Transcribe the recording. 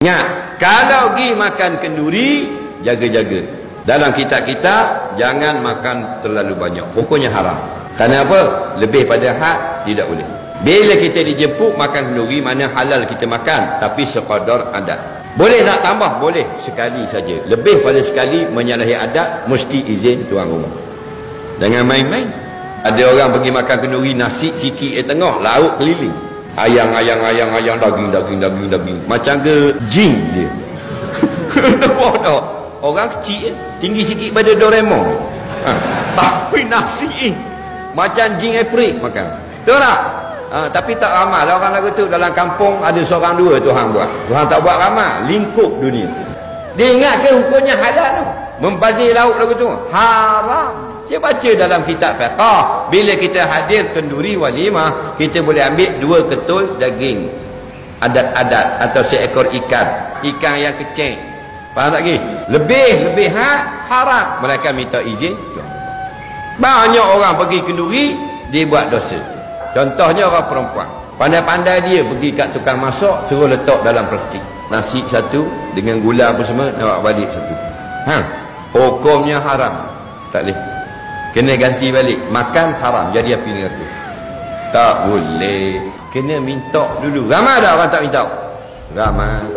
Ingat, kalau pergi makan kenduri, jaga-jaga. Dalam kitab-kitab, jangan makan terlalu banyak. Pokoknya haram. Kerana apa? Lebih pada had, tidak boleh. Bila kita dijemput makan kenduri, mana halal kita makan. Tapi sekadar adat. Boleh tak tambah? Boleh. Sekali saja. Lebih pada sekali menyalahi adat, mesti izin tuan rumah. Jangan main-main. Ada orang pergi makan kenduri, nasi sikit tengah, lauk keliling. Ayang, daging. Macam ke jin dia. Nampak tak? Orang kecil, tinggi sikit pada Doraemon. Tapi nasi macam jin April makan. Tahu tak? Tapi tak ramai lah orang lagu tu. Dalam kampung ada seorang dua Tuhan buat. Tuhan tak buat ramai. Lingkup dunia. Dia ingat ke hukumnya halal tu? Membazir lauk lagu tu haram. Saya baca dalam kitab fiqh, bila kita hadir kenduri walimah, kita boleh ambil 2 ketul daging adat-adat atau seekor ikan yang kecil. Faham tak lagi? Lebih haram. Mereka minta izin. Banyak orang pergi kenduri, dia buat dosa. Contohnya orang perempuan, pandai-pandai dia pergi kat tukang masak, suruh letak dalam plastik nasi satu dengan gula apa semua, nak bawa balik satu. Hukumnya haram. Tak boleh. Kena ganti balik. Makan haram, jadi api neraka. Tak boleh. Kena minta dulu. Ramai dah orang tak minta? Ramai.